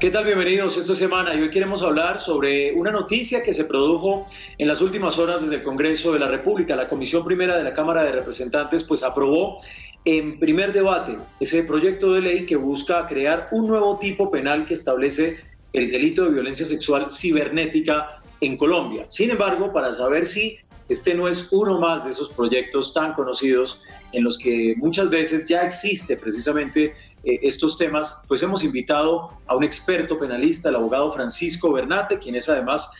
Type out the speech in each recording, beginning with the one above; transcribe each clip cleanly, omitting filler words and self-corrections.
¿Qué tal? Bienvenidos esta semana y hoy queremos hablar sobre una noticia que se produjo en las últimas horas desde el Congreso de la República. La Comisión Primera de la Cámara de Representantes pues aprobó en primer debate ese proyecto de ley que busca crear un nuevo tipo penal que establece el delito de violencia sexual cibernética en Colombia. Sin embargo, para saber si este no es uno más de esos proyectos tan conocidos en los que muchas veces ya existe precisamente estos temas, pues hemos invitado a un experto penalista, el abogado Francisco Bernate, quien es además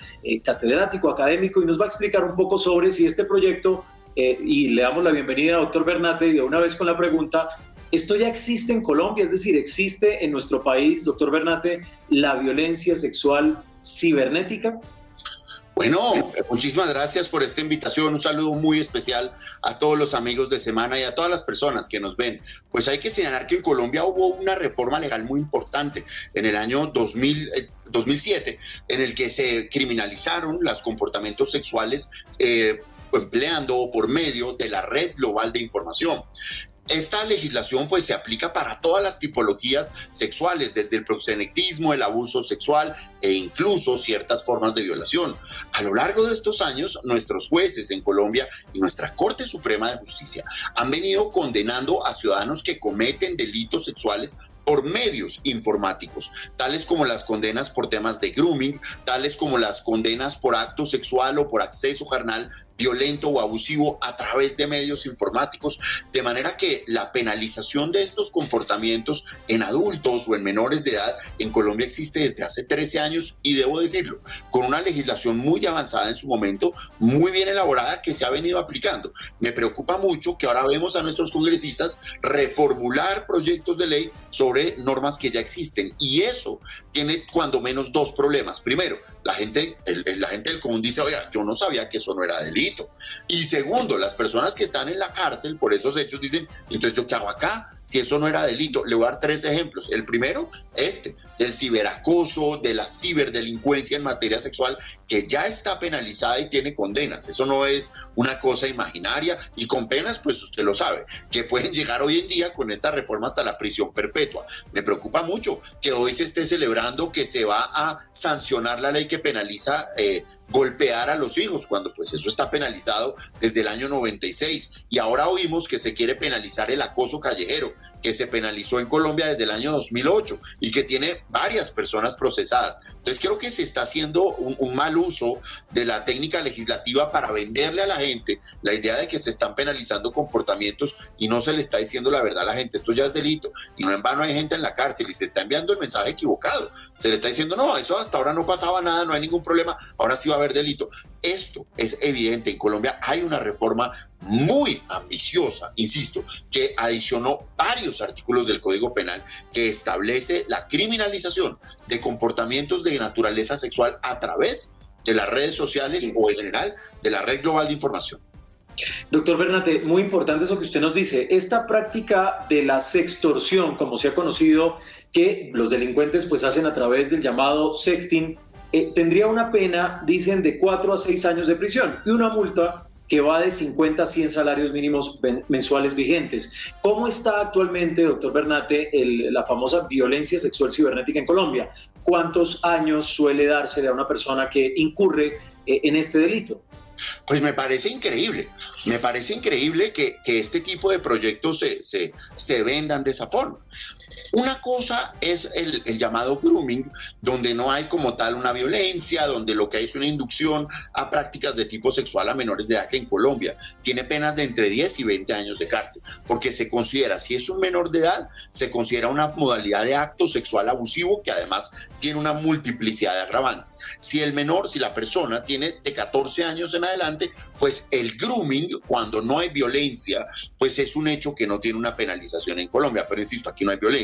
catedrático académico y nos va a explicar un poco sobre si este proyecto, y le damos la bienvenida al doctor Bernate y de una vez con la pregunta, ¿esto ya existe en Colombia? Es decir, ¿existe en nuestro país, doctor Bernate, la violencia sexual cibernética? Bueno, muchísimas gracias por esta invitación. Un saludo muy especial a todos los amigos de Semana y a todas las personas que nos ven. Pues hay que señalar que en Colombia hubo una reforma legal muy importante en el año 2007, en el que se criminalizaron los comportamientos sexuales empleando o por medio de la red global de información. Esta legislación pues se aplica para todas las tipologías sexuales, desde el proxenetismo, el abuso sexual e incluso ciertas formas de violación. A lo largo de estos años, nuestros jueces en Colombia y nuestra Corte Suprema de Justicia han venido condenando a ciudadanos que cometen delitos sexuales por medios informáticos, tales como las condenas por temas de grooming, tales como las condenas por acto sexual o por acceso carnal violento o abusivo a través de medios informáticos, de manera que la penalización de estos comportamientos en adultos o en menores de edad en Colombia existe desde hace 13 años y debo decirlo, con una legislación muy avanzada en su momento, muy bien elaborada que se ha venido aplicando. Me preocupa mucho que ahora vemos a nuestros congresistas reformular proyectos de ley sobre normas que ya existen y eso tiene cuando menos dos problemas. Primero, la gente del común dice, oiga, yo no sabía que eso no era delito. Y segundo, las personas que están en la cárcel por esos hechos dicen, entonces ¿yo qué hago acá? Si eso no era delito. Le voy a dar 3 ejemplos. El primero, del ciberacoso, de la ciberdelincuencia en materia sexual, que ya está penalizada y tiene condenas. Eso no es una cosa imaginaria y con penas, pues usted lo sabe, que pueden llegar hoy en día con esta reforma hasta la prisión perpetua. Me preocupa mucho que hoy se esté celebrando que se va a sancionar la ley que penaliza golpear a los hijos, cuando pues eso está penalizado desde el año 96 y ahora oímos que se quiere penalizar el acoso callejero, que se penalizó en Colombia desde el año 2008 y que tiene varias personas procesadas. Entonces creo que se está haciendo un mal uso de la técnica legislativa para venderle a la gente la idea de que se están penalizando comportamientos y no se le está diciendo la verdad a la gente. Esto ya es delito y no en vano hay gente en la cárcel y se está enviando el mensaje equivocado. Se le está diciendo, no, eso hasta ahora no pasaba nada, no hay ningún problema, ahora sí va a haber delito. Esto es evidente. En Colombia hay una reforma muy ambiciosa, insisto, que adicionó varios artículos del Código Penal que establece la criminalización de comportamientos de naturaleza sexual a través de las redes sociales o en general de la red global de información. Doctor Bernate, muy importante eso que usted nos dice. Esta práctica de la sextorsión, como se ha conocido, que los delincuentes pues hacen a través del llamado sexting, tendría una pena, dicen, de 4 a 6 años de prisión y una multa que va de 50 a 100 salarios mínimos mensuales vigentes. ¿Cómo está actualmente, doctor Bernate, la famosa violencia sexual cibernética en Colombia? ¿Cuántos años suele dársele a una persona que incurre en este delito? Pues me parece increíble que este tipo de proyectos se vendan de esa forma. Una cosa es el llamado grooming, donde no hay como tal una violencia, donde lo que hay es una inducción a prácticas de tipo sexual a menores de edad, que en Colombia tiene penas de entre 10 y 20 años de cárcel, porque se considera, si es un menor de edad, se considera una modalidad de acto sexual abusivo que además tiene una multiplicidad de agravantes. Si la persona tiene de 14 años en adelante, pues el grooming, cuando no hay violencia, pues es un hecho que no tiene una penalización en Colombia, pero insisto, aquí no hay violencia.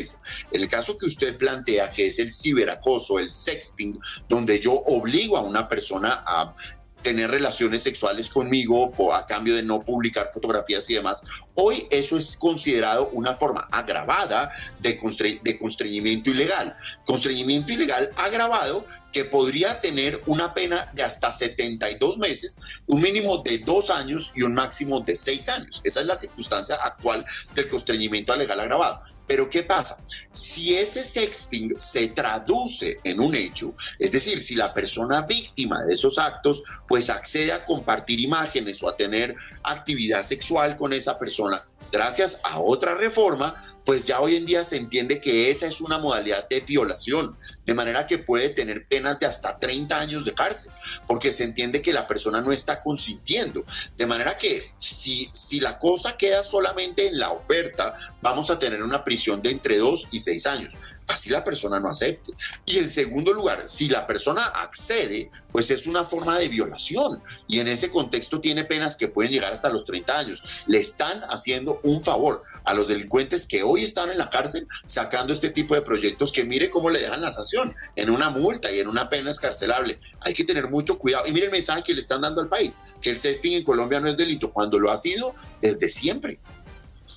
En el caso que usted plantea, que es el ciberacoso, el sexting, donde yo obligo a una persona a tener relaciones sexuales conmigo a cambio de no publicar fotografías y demás, hoy eso es considerado una forma agravada de constreñimiento ilegal. Constreñimiento ilegal agravado que podría tener una pena de hasta 72 meses, un mínimo de 2 años y un máximo de 6 años. Esa es la circunstancia actual del constreñimiento ilegal agravado. Pero ¿qué pasa? Si ese sexting se traduce en un hecho, es decir, si la persona víctima de esos actos pues accede a compartir imágenes o a tener actividad sexual con esa persona, gracias a otra reforma, pues ya hoy en día se entiende que esa es una modalidad de violación, de manera que puede tener penas de hasta 30 años de cárcel, porque se entiende que la persona no está consintiendo. De manera que si la cosa queda solamente en la oferta, vamos a tener una prisión de entre 2 y 6 años. Así la persona no acepte. Y en segundo lugar, si la persona accede, pues es una forma de violación. Y en ese contexto tiene penas que pueden llegar hasta los 30 años. Le están haciendo un favor a los delincuentes que hoy están en la cárcel sacando este tipo de proyectos que mire cómo le dejan la sanción, en una multa y en una pena escarcelable. Hay que tener mucho cuidado. Y mire el mensaje que le están dando al país, que el sexting en Colombia no es delito, cuando lo ha sido desde siempre.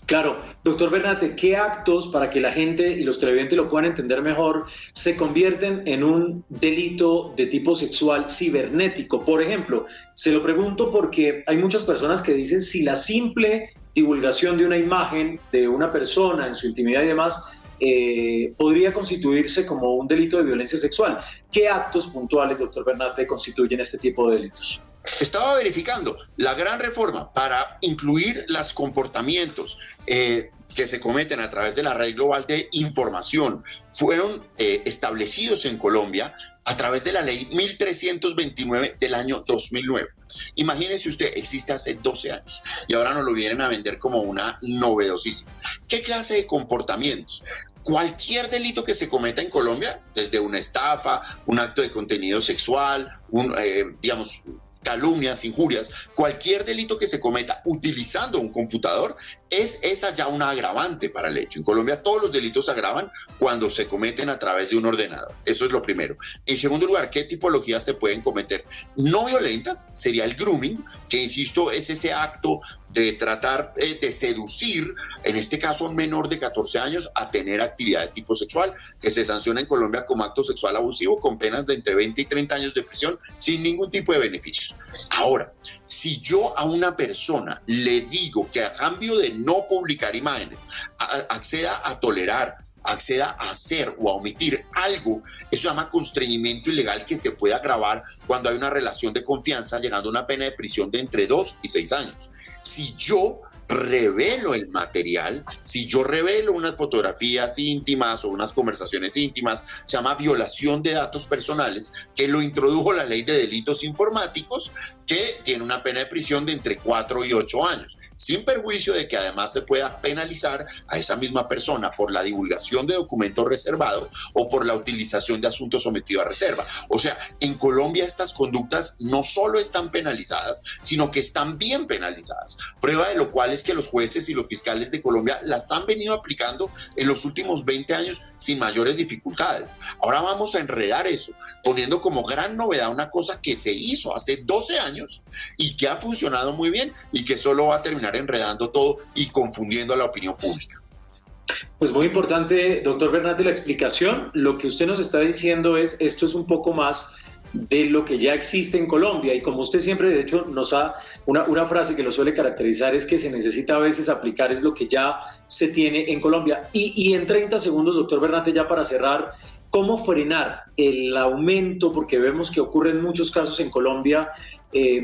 Claro, doctor Bernate, ¿qué actos, para que la gente y los televidentes lo puedan entender mejor, se convierten en un delito de tipo sexual cibernético? Por ejemplo, se lo pregunto porque hay muchas personas que dicen si la simple divulgación de una imagen de una persona en su intimidad y demás podría constituirse como un delito de violencia sexual. ¿Qué actos puntuales, doctor Bernate, constituyen este tipo de delitos? Estaba verificando la gran reforma para incluir los comportamientos que se cometen a través de la Red Global de Información. Fueron establecidos en Colombia a través de la ley 1329 del año 2009. Imagínese usted, existe hace 12 años y ahora nos lo vienen a vender como una novedosísima. ¿Qué clase de comportamientos? Cualquier delito que se cometa en Colombia, desde una estafa, un acto de contenido sexual, calumnias, injurias, cualquier delito que se cometa utilizando un computador, es esa ya una agravante para el hecho. En Colombia todos los delitos se agravan cuando se cometen a través de un ordenador. Eso es lo primero. En segundo lugar, ¿qué tipologías se pueden cometer? No violentas sería el grooming, que insisto es ese acto de tratar de seducir, en este caso a un menor de 14 años, a tener actividad de tipo sexual, que se sanciona en Colombia como acto sexual abusivo con penas de entre 20 y 30 años de prisión sin ningún tipo de beneficios. Ahora, si yo a una persona le digo que a cambio de no publicar imágenes, acceda a tolerar, acceda a hacer o a omitir algo, eso se llama constreñimiento ilegal, que se puede agravar cuando hay una relación de confianza, llegando a una pena de prisión de entre 2 y 6 años. Si yo revelo el material, si yo revelo unas fotografías íntimas o unas conversaciones íntimas, se llama violación de datos personales, que lo introdujo la ley de delitos informáticos, que tiene una pena de prisión de entre 4 y 8 años. Sin perjuicio de que además se pueda penalizar a esa misma persona por la divulgación de documentos reservados o por la utilización de asuntos sometidos a reserva. O sea, en Colombia estas conductas no solo están penalizadas, sino que están bien penalizadas. Prueba de lo cual es que los jueces y los fiscales de Colombia las han venido aplicando en los últimos 20 años sin mayores dificultades. Ahora vamos a enredar eso, poniendo como gran novedad una cosa que se hizo hace 12 años y que ha funcionado muy bien y que solo va a terminar enredando todo y confundiendo a la opinión pública. Pues muy importante, doctor Bernate, la explicación. Lo que usted nos está diciendo es, esto es un poco más de lo que ya existe en Colombia, y como usted siempre de hecho nos ha, una frase que lo suele caracterizar es que se necesita a veces aplicar es lo que ya se tiene en Colombia. Y en 30 segundos, doctor Bernate, ya para cerrar, ¿cómo frenar el aumento? Porque vemos que ocurren muchos casos en Colombia,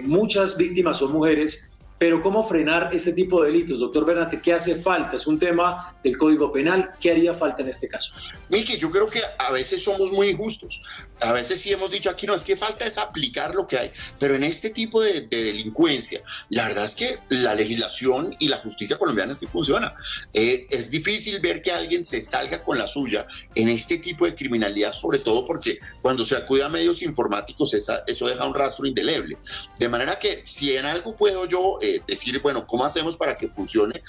muchas víctimas son mujeres, pero ¿cómo frenar ese tipo de delitos? Doctor Bernate, ¿qué hace falta? Es un tema del Código Penal. ¿Qué haría falta en este caso? Miki, yo creo que a veces somos muy injustos. A veces sí hemos dicho aquí, no, es que falta es aplicar lo que hay. Pero en este tipo de delincuencia, la verdad es que la legislación y la justicia colombiana sí funciona. Es difícil ver que alguien se salga con la suya en este tipo de criminalidad, sobre todo porque cuando se acude a medios informáticos, eso deja un rastro indeleble. De manera que si en algo puedo yo decir, bueno, ¿cómo hacemos para que funcione?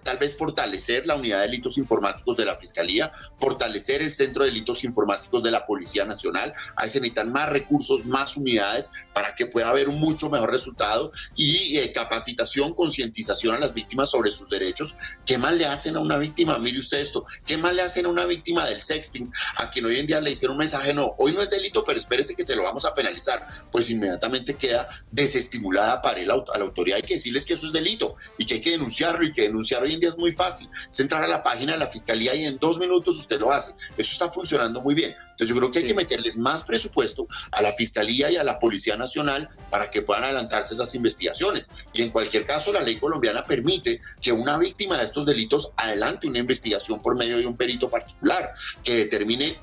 Tal vez fortalecer la unidad de delitos informáticos de la Fiscalía, fortalecer el Centro de Delitos Informáticos de la Policía Nacional. Ahí se necesitan más recursos, más unidades para que pueda haber un mucho mejor resultado y capacitación, concientización a las víctimas sobre sus derechos. ¿Qué más le hacen a una víctima? Mire usted esto, ¿qué más le hacen a una víctima del sexting? A quien hoy en día le hicieron un mensaje, no, hoy no es delito, pero espérese que se lo vamos a penalizar. Pues inmediatamente queda desestimulada para ir a la autoridad hay que decirles que eso es delito y que hay que denunciarlo, y que denunciar hoy en día es muy fácil. Es entrar a la página de la Fiscalía y en 2 minutos usted lo hace. Eso está funcionando muy bien. Entonces yo creo que hay que meterles más presupuesto a la Fiscalía y a la Policía Nacional para que puedan adelantarse esas investigaciones. Y en cualquier caso, la ley colombiana permite que una víctima de estos delitos adelante una investigación por medio de un perito particular que determine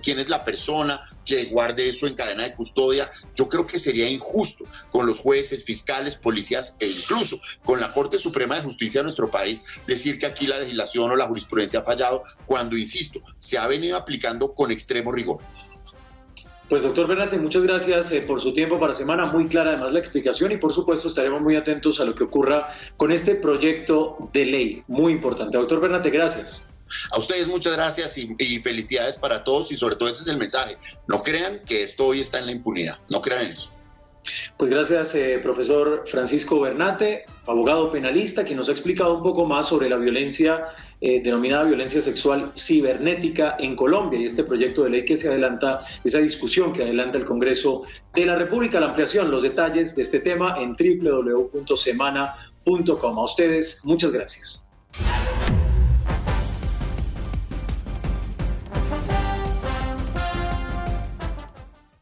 quién es la persona, que guarde eso en cadena de custodia. Yo creo que sería injusto con los jueces, fiscales, policías e incluso con la Corte Suprema de Justicia de nuestro país decir que aquí la legislación o la jurisprudencia ha fallado cuando, insisto, se ha venido aplicando con extremo rigor. Pues doctor Bernate, muchas gracias por su tiempo para Semana, muy clara además la explicación y por supuesto estaremos muy atentos a lo que ocurra con este proyecto de ley, muy importante. Doctor Bernate, gracias. A ustedes muchas gracias y felicidades para todos, y sobre todo ese es el mensaje. No crean que esto hoy está en la impunidad, no crean en eso. Pues gracias, profesor Francisco Bernate, abogado penalista, quien nos ha explicado un poco más sobre la violencia denominada violencia sexual cibernética en Colombia y este proyecto de ley que se adelanta, esa discusión que adelanta el Congreso de la República. La ampliación, los detalles de este tema en www.semana.com. A ustedes, muchas gracias.